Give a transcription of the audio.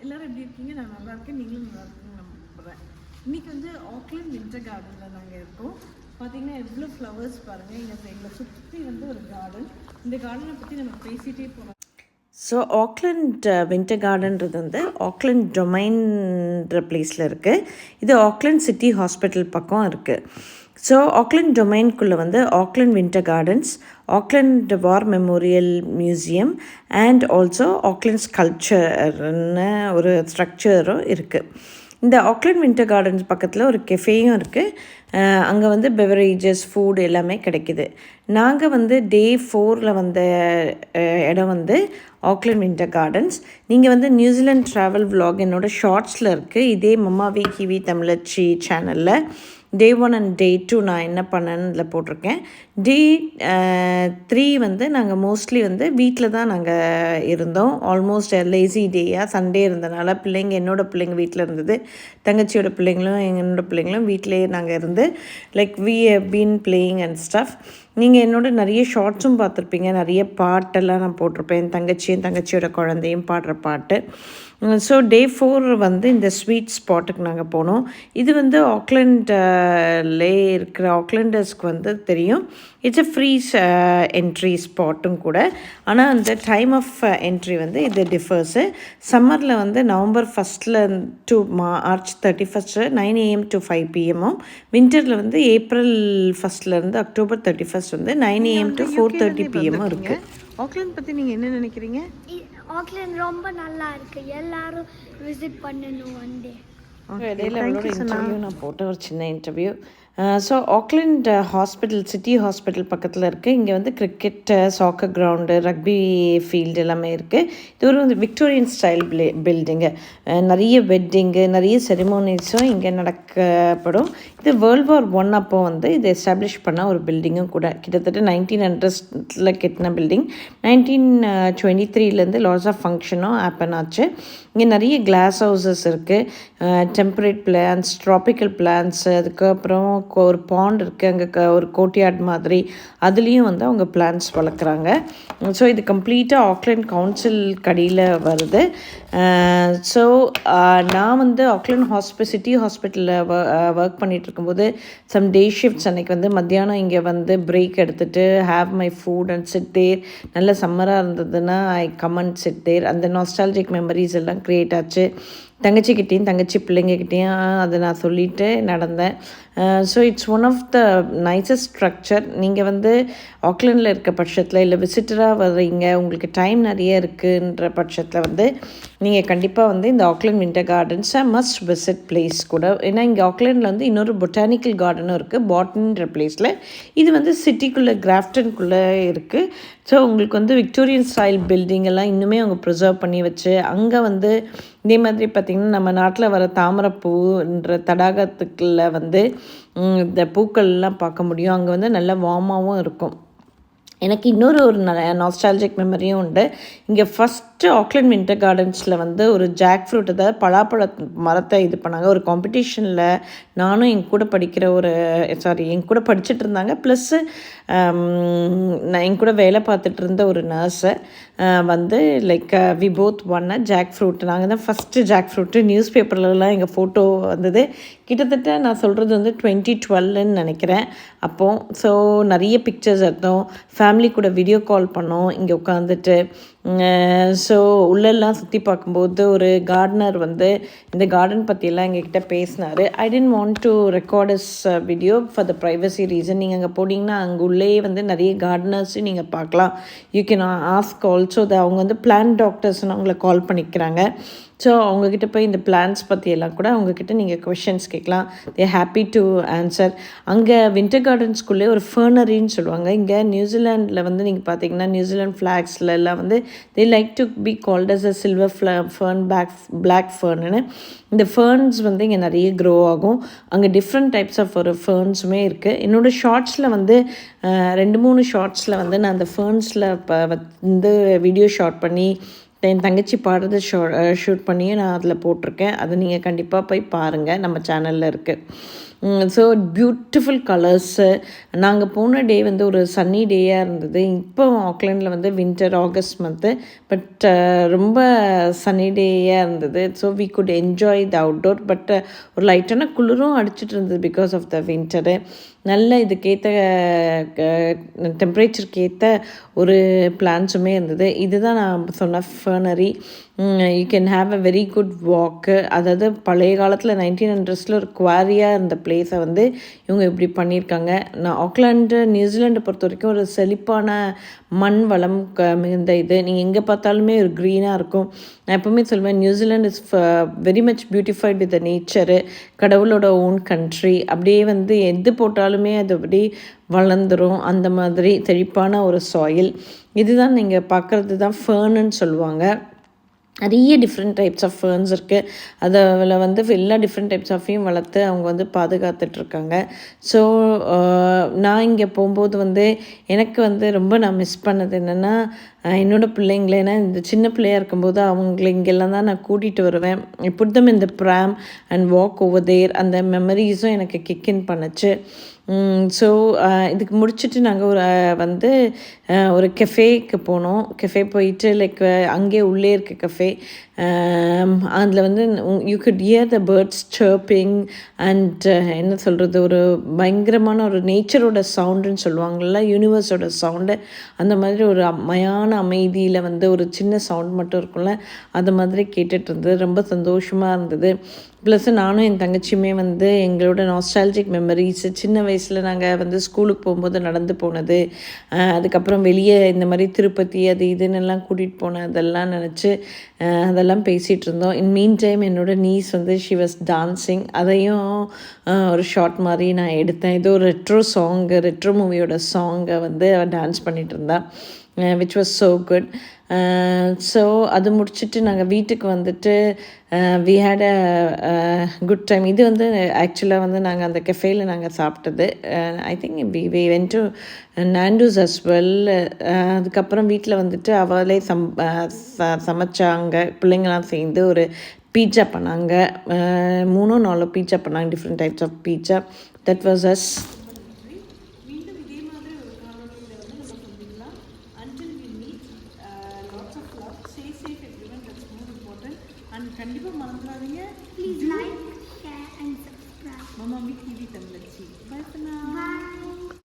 எல்லாரும் எப்படி இருக்கீங்க? நான் நல்லா இருக்கேன். நீங்களும் நல்லா இருக்கீங்க நம்புகிறேன். இன்றைக்கி வந்து ஆக்லாண்ட் வின்டர் கார்டனில் நாங்கள் இருக்கோம். பார்த்தீங்கன்னா எவ்வளோ ஃப்ளவர்ஸ் பாருங்கள். எங்களை சுற்றி வந்து ஒரு கார்டன். இந்த கார்டனை பற்றி நம்ம பேசிகிட்டே போகலாம். ஸோ ஆக்லாண்ட் வின்டர் கார்டன்றது வந்து ஆக்லாண்ட் டொமைன்ற பிளேஸில் இருக்குது. இது ஆக்லாண்ட் சிட்டி ஹாஸ்பிட்டல் பக்கம் இருக்குது. ஸோ ஆக்லாண்ட் டொமைன்குள்ளே வந்து Auckland winter gardens, Auckland war memorial museum and also Auckland ஸ்கல்ப்சர்னு ஒரு ஸ்ட்ரக்சரும் இருக்குது. இந்த ஆக்லாண்ட் வின்டர் கார்டன்ஸ் பக்கத்தில் ஒரு கெஃபேயும் இருக்குது. அங்கே வந்து பெவரேஜஸ், ஃபுட் எல்லாமே கிடைக்கிது. நாங்கள் வந்து டே 4 வந்த இடம் வந்து ஆக்லாண்ட் வின்டர் கார்டன்ஸ். நீங்கள் வந்து நியூசிலாண்ட் ட்ராவல் விலாக் என்னோடய ஷார்ட்ஸில் இருக்குது. இதே மம்மாவி கிவி தமிழச்சி சேனலில் டே 1 அண்ட் டே 2 நான் என்ன பண்ணேன்னு இதில் போட்டிருக்கேன். டே 3 வந்து நாங்கள் மோஸ்ட்லி வந்து வீட்டில் தான் நாங்கள் இருந்தோம். ஆல்மோஸ்ட் லேசி டேயாக சண்டே இருந்தனால என்னோடய பிள்ளைங்க வீட்டில் இருந்தது, தங்கச்சியோட பிள்ளைங்களும் என்னோடய பிள்ளைங்களும் வீட்டிலேயே நாங்கள் இருந்து like we have been playing and stuff. நீங்கள் என்னோட நிறைய ஷார்ட்ஸும் பார்த்துருப்பீங்க. நிறைய பாட்டெல்லாம் நான் போட்டிருப்பேன். தங்கச்சியோட குழந்தையும் பாடுற பாட்டு. ஸோ டே 4 வந்து இந்த ஸ்வீட் ஸ்பாட்டுக்கு நாங்கள் போனோம். இது வந்து ஆக்லாண்ட்லே இருக்கிற ஆக்லாண்டர்ஸ்க்கு வந்து தெரியும். இட்ஸ் அ ஃப்ரீ என்ட்ரி ஸ்பாட்டும் கூட. ஆனால் அந்த டைம் ஆஃப் என்ட்ரி வந்து இது டிஃபர்ஸு. சம்மரில் வந்து November 1 to March 31 9 AM to 5 PM. வின்டரில் வந்து April 1 October 31 வந்து 9 AM to 4:30 PM இருக்குது. ஆக்லாண்ட் பற்றி நீங்கள் என்ன நினைக்கிறீங்க? ஆக்லாண்ட் ரொம்ப நல்லா இருக்கு. எல்லாரும் விசிட் பண்ணணும் ஒன் டே. இடையில அவளோட இன்டர்வியூ நான் போட்ட ஒரு சின்ன interview. So Auckland hospital, city hospital பக்கத்தில் இருக்குது. இங்கே வந்து cricket, soccer ground, rugby field எல்லாமே இருக்குது. இது ஒரு விக்டோரியன் ஸ்டைல் பில்டிங்கு. நிறைய வெட்டிங்கு, நிறைய செரிமோனிஸும் இங்கே நடக்கப்படும். இது World War I அப்போ வந்து இது எஸ்டாப்ளிஷ் பண்ண ஒரு பில்டிங்கும் கூட. கிட்டத்தட்ட 1900s கட்டின பில்டிங். 1923 லாஸ் ஆஃப் ஃபங்க்ஷனும் ஹேப்பன் ஆச்சு. இங்கே நிறைய கிளாஸ் ஹவுசஸ் இருக்குது, டெம்பரேட் பிளான்ஸ், ட்ராபிக்கல் பிளான்ஸ், அதுக்கப்புறம் ஒரு பாண்ட் இருக்குது. அங்கே ஒரு கோர்ட்யார்ட் மாதிரி அதுலேயும் வந்து அவங்க பிளான்ஸ் வளர்க்குறாங்க. ஸோ இது கம்ப்ளீட்டாக ஆக்லாண்ட் கவுன்சில் கடியில் வருது. ஸோ நான் வந்து ஆக்லாண்ட் சிட்டி ஹாஸ்பிட்டலில் ஒர்க் பண்ணிகிட்டு இருக்கும்போது சம் டே ஷிஃப்ட்ஸ் அன்றைக்கி வந்து மத்தியானம் இங்கே வந்து பிரேக் எடுத்துகிட்டு have my food and sit there. நல்ல சம்மராக இருந்ததுன்னா I come and sit there. அந்த நாஸ்டாலஜிக் மெமரிஸ் எல்லாம் க்ரியேட் ஆச்சு. தங்கச்சி பிள்ளைங்கக்கிட்டேயும் அதை நான் சொல்லிவிட்டு நடந்தேன். So it's one of the nicest structure. நீங்கள் வந்து ஆக்லாண்டில் இருக்க பட்சத்தில் இல்லை விசிட்டராக வர்றீங்க, உங்களுக்கு டைம் நிறைய இருக்குன்ற பட்சத்தில் வந்து நீங்கள் கண்டிப்பாக வந்து இந்த ஆக்லாண்ட் வின்டர் கார்டன்ஸை மஸ்ட் விசிட் பிளேஸ் கூட. ஏன்னா இங்கே ஆக்லாண்டில் வந்து இன்னொரு பொட்டானிக்கல் கார்டனும் இருக்குது, பாட்னின்ற பிளேஸில். இது வந்து சிட்டிக்குள்ளே கிராஃப்டனுக்குள்ளே இருக்குது. ஸோ உங்களுக்கு வந்து விக்டோரியன் ஸ்டைல் பில்டிங் எல்லாம் இன்னுமே அவங்க ப்ரிசர்வ் பண்ணி வச்சு அங்கே வந்து இதே மாதிரி பார்த்திங்கன்னா நம்ம நாட்டில் வர தாமரைப்பூன்ற தடாகத்துக்குள்ள வந்து இந்த பூக்கள்லாம் பார்க்க முடியும். அங்கே வந்து நல்ல வார்மாகவும் இருக்கும். எனக்கு இன்னொரு நாஸ்டாலஜிக் மெமரியும் உண்டு. இங்கே ஃபஸ்ட்டு ஆக்லாண்ட் வின்டர் கார்டன்ஸில் வந்து ஒரு ஜாக் ஃப்ரூட், அதாவது பலாப்பழ மரத்தை இது பண்ணாங்க. ஒரு காம்படிஷனில் நானும் என் கூட படிச்சுட்டு இருந்தாங்க, ப்ளஸ்ஸு நான் என் கூட வேலை பார்த்துட்டு இருந்த ஒரு நர்ஸை வந்து like we both won jackfruit. நாங்கள் தான் ஃபஸ்ட்டு ஜாக் ஃப்ரூட்டு நியூஸ் பேப்பர்லலாம் எங்கள் ஃபோட்டோ வந்தது. கிட்டத்தட்ட நான் சொல்கிறது வந்து 2012ன்னு நினைக்கிறேன் அப்போது. ஸோ நிறைய பிக்சர்ஸ் எடுத்தோம், ஃபேமிலி கூட வீடியோ கால் பண்ணோம் இங்கே உட்காந்துட்டு. ஸோ உள்ளெல்லாம் சுற்றி பார்க்கும்போது ஒரு கார்டனர் வந்து இந்த கார்டன் பற்றியெல்லாம் எங்ககிட்ட பேசினார். I don't want to record this video for the privacy reason. நீங்கள் அங்கே போனீங்கன்னா அங்கே உள்ளே வந்து நிறைய கார்டனர்ஸும் நீங்கள் பார்க்கலாம். யூ கேன் ஆஸ்க் ஆல்சோ அவங்க வந்து பிளான்ட் டாக்டர்ஸ்னு அவங்கள கால் பண்ணிக்கிறாங்க. ஸோ அவங்கக்கிட்ட போய் இந்த பிளான்ஸ் பற்றியெல்லாம் கூட அவங்கக்கிட்ட நீங்கள் கொஷின்ஸ் கேட்கலாம். தே ஹாப்பி டு ஆன்சர். அங்கே வின்டர் கார்டன்ஸ்குள்ளே ஒரு ஃபர்னரின்னு சொல்லுவாங்க. இங்கே நியூசிலாண்டில் வந்து நீங்கள் பார்த்தீங்கன்னா நியூசிலாண்ட் ஃப்ளாக்ஸில் எல்லாம் வந்து they like to be called as a silver fern, black ஃபர்ன்னு. இந்த ஃபர்ன்ஸ் வந்து இங்கே நிறைய க்ரோ ஆகும். அங்கே டிஃப்ரெண்ட் டைப்ஸ் ஆஃப் ஒரு ஃபர்ன்ஸுமே இருக்குது. என்னோடய ஷார்ட்ஸில் வந்து 2-3 ஷார்ட்ஸில் வந்து நான் அந்த ஃபர்ன்ஸில் வந்து வீடியோ ஷாட் பண்ணி என் தங்கச்சி பாடுறதை ஷூட் பண்ணியே நான் அதில் போட்டிருக்கேன். அதை நீங்கள் கண்டிப்பாக போய் பாருங்கள், நம்ம சேனலில் இருக்குது. So beautiful colours. நாங்கள் போன டே வந்து ஒரு சன்னி டேயாக இருந்தது. இப்போ ஆக்லாண்டில் வந்து வின்டர் ஆகஸ்ட் மந்த்து, பட் ரொம்ப சன்னி டேயாக இருந்தது. So we could enjoy the outdoor. But ஒரு லைட்டான குளிரும் அடிச்சிட்டு இருந்தது பிகாஸ் ஆஃப் த வின்டரு. நல்ல இதுக்கேற்ற டெம்பரேச்சருக்கு ஏற்ற ஒரு பிளான்ஸுமே இருந்தது. இதுதான் நான் சொன்ன fernery. You can have a very good walk. அதாவது பழைய காலத்தில் 1900s ஒரு குவாரியாக இருந்த பிளேஸை வந்து இவங்க இப்படி பண்ணியிருக்காங்க. நான் ஆக்லாண்டு நியூசிலாண்டை பொறுத்த வரைக்கும் ஒரு செழிப்பான மண் வளம் மிகுந்த இது. நீங்கள் எங்கே பார்த்தாலுமே ஒரு க்ரீனாக இருக்கும். நான் எப்போவுமே சொல்வேன், New Zealand is very much beautified with the nature. கடவுளோட ஓன் கண்ட்ரி. அப்படியே வந்து எது போட்டாலுமே அது அப்படி வளர்ந்துடும். அந்த மாதிரி செழிப்பான ஒரு சாயில். இதுதான் நீங்கள் பார்க்குறது தான் ஃபர்னுன்னு சொல்லுவாங்க. நிறைய டிஃப்ரெண்ட் டைப்ஸ் ஆஃப் ஃபர்ன்ஸ் இருக்குது. அதில் வந்து எல்லா டிஃப்ரெண்ட் டைப்ஸ் ஆஃபையும் வளர்த்து அவங்க வந்து பாதுகாத்துட்ருக்காங்க. ஸோ நான் இங்கே போகும்போது வந்து எனக்கு வந்து ரொம்ப நான் மிஸ் பண்ணது என்னென்னா, என்னோடய பிள்ளைங்கள, ஏன்னா இந்த சின்ன பிள்ளையாக இருக்கும்போது அவங்கள இங்கெல்லாம் தான் நான் கூட்டிகிட்டு வருவேன். புட் தம் இந்த ப்ராம் அண்ட் வாக் ஓவர் தேர். அந்த மெமரிஸும் எனக்கு கிக் இன் பண்ணுச்சு. ஸோ இதுக்கு முடிச்சுட்டு நாங்கள் வந்து ஒரு கெஃபேக்கு போனோம். கெஃபே போயிட்டு லைக் அங்கே உள்ளே இருக்க கெஃபே. அதில் வந்து you could hear the birds chirping and என்ன சொல்கிறது, ஒரு பயங்கரமான ஒரு நேச்சரோட சவுண்டுன்னு சொல்லுவாங்கள்ல, யூனிவர்ஸோட சவுண்டு. அந்த மாதிரி ஒரு மயான அமைதியில் வந்து ஒரு சின்ன சவுண்ட் மட்டும் இருக்கும்ல, அது மாதிரி கேட்டுட்டு இருந்தது. ரொம்ப சந்தோஷமாக இருந்தது. ப்ளஸ் நானும் என் தங்கச்சியுமே வந்து எங்களோட நாஸ்டாலஜிக் மெமரிஸ், சின்ன வயசில் நாங்கள் வந்து ஸ்கூலுக்கு போகும்போது நடந்து போனது, அதுக்கப்புறம் வெளியே இந்த மாதிரி திருப்பதி அது இதுன்னு எல்லாம் கூட்டிகிட்டு போனேன், அதெல்லாம் நினச்சி அதெல்லாம் பேசிகிட்டு இருந்தோம். இன் மீன் டைம் என்னோடய நீஸ் வந்து ஷி வாஸ் டான்ஸிங். அதையும் ஒரு ஷார்ட் மாதிரி நான் எடுத்தேன். இது ஒரு ரெட்ரோ மூவியோட சாங்கை வந்து டான்ஸ் பண்ணிகிட்டு இருந்தான், which was so good. So அது முடிச்சுட்டு நாங்கள் வீட்டுக்கு வந்துட்டு we had a good time. இது வந்து ஆக்சுவலாக வந்து நாங்கள் அந்த கெஃபேயில் நாங்கள் சாப்பிட்டது. I think we went to Nando's as well. அதுக்கப்புறம் வீட்டில் வந்துட்டு அவளே சமைச்சாங்க. பிள்ளைங்களாம் சேர்ந்து ஒரு பீட்சா பண்ணாங்க. 3-4 பீட்சா பண்ணாங்க, different types of pizza. That was us. மீண்டும் இதே மாதிரி ஒரு காணொலியில் வந்து நம்ம சந்திக்கலாம். Until we meet, lots of love, stay safe everyone, that's more important. And கண்டிப்பாக மறந்துடாதீங்க, Please like, share and subscribe. Mamma me TV Thamizhachi. Bye for now. Bye.